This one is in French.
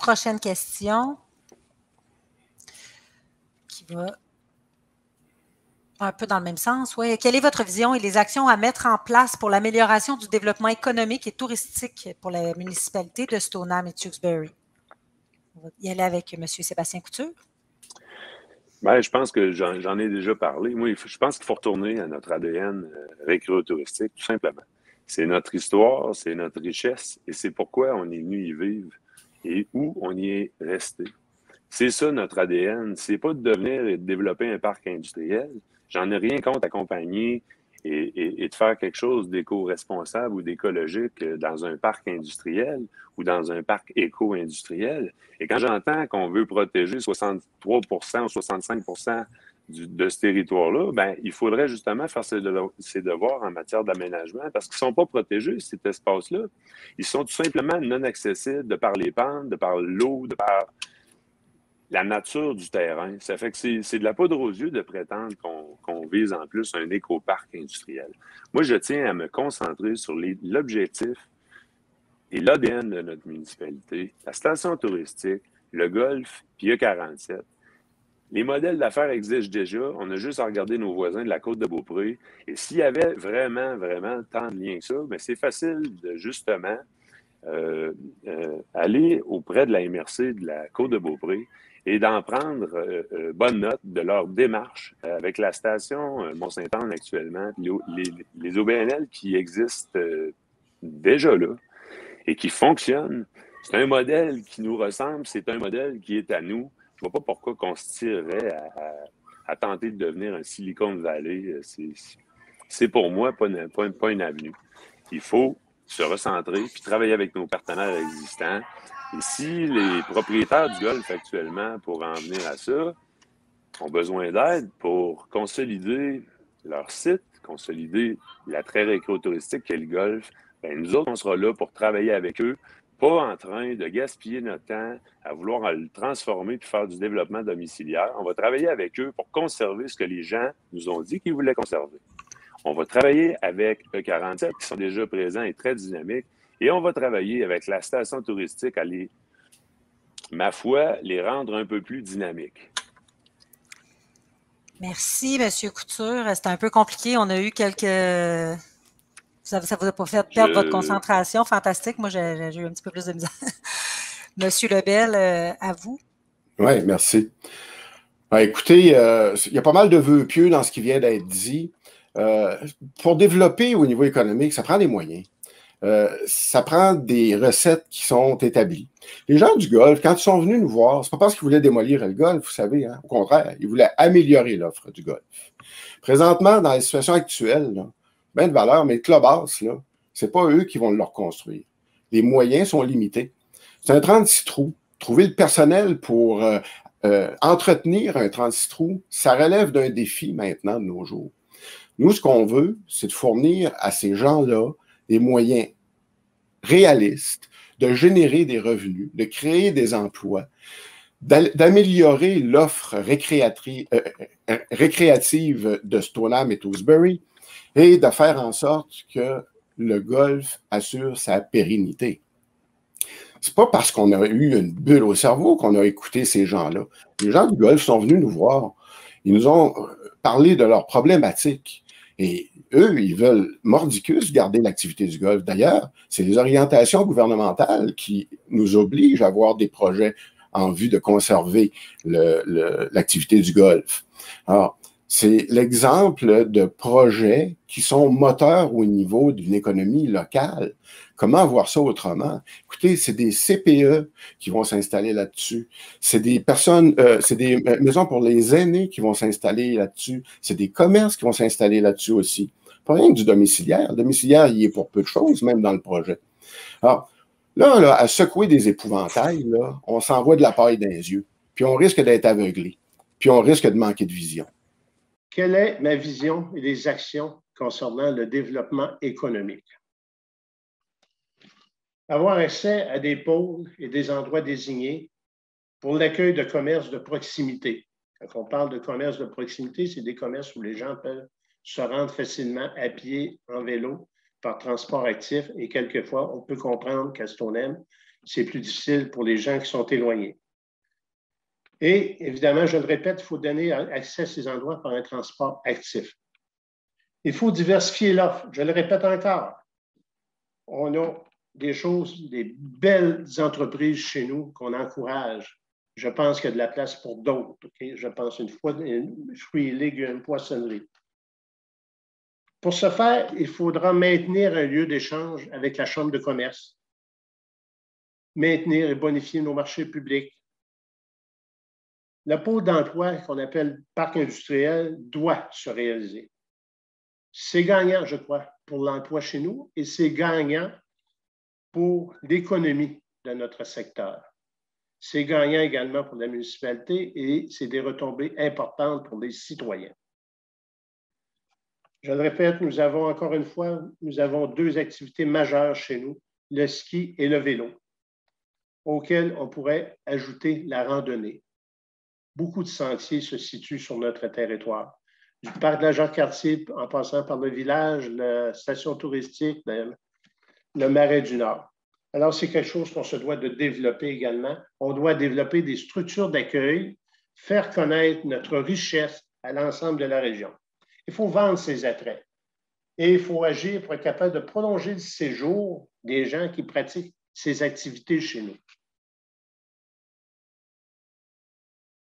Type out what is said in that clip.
prochaine question qui va un peu dans le même sens. Oui. Quelle est votre vision et les actions à mettre en place pour l'amélioration du développement économique et touristique pour la municipalité de Stoneham et Tewksbury? On va y aller avec M. Sébastien Couture. Bien, je pense que j'en ai déjà parlé. Moi, je pense qu'il faut retourner à notre ADN récréo-touristique, tout simplement. C'est notre histoire, c'est notre richesse, et c'est pourquoi on est venu y vivre et où on y est resté. C'est ça notre ADN. C'est pas de devenir et de développer un parc industriel. J'en ai rien contre accompagner et de faire quelque chose d'éco-responsable ou d'écologique dans un parc industriel ou dans un parc éco-industriel. Et quand j'entends qu'on veut protéger 63 ou 65 de ce territoire-là, ben, il faudrait justement faire ses devoirs en matière d'aménagement parce qu'ils ne sont pas protégés, cet espace-là. Ils sont tout simplement non accessibles de par les pentes, de par l'eau, de par la nature du terrain. Ça fait que c'est de la poudre aux yeux de prétendre qu'on vise en plus un éco-parc industriel. Moi, je tiens à me concentrer sur l'objectif et l'ADN de notre municipalité, la station touristique, le golf, puis E47. Les modèles d'affaires existent déjà. On a juste à regarder nos voisins de la Côte-de-Beaupré. Et s'il y avait vraiment, vraiment tant de liens que ça, bien, c'est facile de justement aller auprès de la MRC de la Côte-de-Beaupré et d'en prendre bonne note de leur démarche avec la station Mont-Saint-Anne actuellement, les OBNL qui existent déjà là et qui fonctionnent. C'est un modèle qui nous ressemble, c'est un modèle qui est à nous. Je ne vois pas pourquoi on se tirerait à tenter de devenir un Silicon Valley. C'est pour moi pas une avenue. Il faut se recentrer puis travailler avec nos partenaires existants. Et si les propriétaires du golf actuellement, pour en venir à ça, ont besoin d'aide pour consolider leur site, consolider l'attrait récréo-touristique qu'est le golf, bien, nous autres, on sera là pour travailler avec eux, pas en train de gaspiller notre temps à vouloir le transformer puis faire du développement domiciliaire. On va travailler avec eux pour conserver ce que les gens nous ont dit qu'ils voulaient conserver. On va travailler avec E47 qui sont déjà présents et très dynamiques. Et on va travailler avec la station touristique à ma foi, les rendre un peu plus dynamiques. Merci, M. Couture. C'était un peu compliqué. On a eu quelques... Ça ne vous a pas fait perdre votre concentration. Fantastique. Moi, j'ai eu un petit peu plus de misère. Monsieur Lebel, à vous. Oui, merci. Ben, écoutez, il y a pas mal de vœux pieux dans ce qui vient d'être dit. Pour développer au niveau économique, ça prend des moyens. Ça prend des recettes qui sont établies. Les gens du golf, quand ils sont venus nous voir, c'est pas parce qu'ils voulaient démolir le golf, vous savez, hein? Au contraire, ils voulaient améliorer l'offre du golf. Présentement, dans la situation actuelle, là, bien de valeur, mais le clubhouse, là, c'est pas eux qui vont le reconstruire. Les moyens sont limités. C'est un 36 trous. Trouver le personnel pour entretenir un 36 trous, ça relève d'un défi maintenant de nos jours. Nous, ce qu'on veut, c'est de fournir à ces gens-là des moyens réalistes de générer des revenus, de créer des emplois, d'améliorer l'offre récréative de Stoneham et Tewksbury et de faire en sorte que le golf assure sa pérennité. C'est pas parce qu'on a eu une bulle au cerveau qu'on a écouté ces gens-là. Les gens du golf sont venus nous voir. Ils nous ont parlé de leurs problématiques. Et eux, ils veulent mordicus garder l'activité du golf. D'ailleurs, c'est les orientations gouvernementales qui nous obligent à avoir des projets en vue de conserver l'activité du golf. Alors, c'est l'exemple de projets qui sont moteurs au niveau d'une économie locale. Comment voir ça autrement? Écoutez, c'est des CPE qui vont s'installer là-dessus. C'est des personnes, c'est des maisons pour les aînés qui vont s'installer là-dessus. C'est des commerces qui vont s'installer là-dessus aussi. Pas rien que du domiciliaire. Le domiciliaire, il est pour peu de choses, même dans le projet. Alors, là, à secouer des épouvantails, là, on s'envoie de la paille dans les yeux. Puis on risque d'être aveuglé. Puis on risque de manquer de vision. Quelle est ma vision et les actions concernant le développement économique? Avoir accès à des pôles et des endroits désignés pour l'accueil de commerces de proximité. Quand on parle de commerces de proximité, c'est des commerces où les gens peuvent se rendre facilement à pied, en vélo, par transport actif. Et quelquefois, on peut comprendre qu'à Stoneham, c'est plus difficile pour les gens qui sont éloignés. Et évidemment, je le répète, il faut donner accès à ces endroits par un transport actif. Il faut diversifier l'offre. Je le répète encore. On a des choses, des belles entreprises chez nous qu'on encourage. Je pense qu'il y a de la place pour d'autres. Okay? Je pense une fruits et légumes, poissonnerie. Pour ce faire, il faudra maintenir un lieu d'échange avec la Chambre de commerce, maintenir et bonifier nos marchés publics. Le pôle d'emploi qu'on appelle parc industriel doit se réaliser. C'est gagnant, je crois, pour l'emploi chez nous et c'est gagnant pour l'économie de notre secteur. C'est gagnant également pour la municipalité et c'est des retombées importantes pour les citoyens. Je le répète, nous avons encore une fois, nous avons deux activités majeures chez nous, le ski et le vélo, auxquelles on pourrait ajouter la randonnée. Beaucoup de sentiers se situent sur notre territoire. Du parc de la Jacques-Cartier, en passant par le village, la station touristique, le Marais du Nord. Alors, c'est quelque chose qu'on se doit de développer également. On doit développer des structures d'accueil, faire connaître notre richesse à l'ensemble de la région. Il faut vendre ces attraits et il faut agir pour être capable de prolonger le séjour des gens qui pratiquent ces activités chez nous.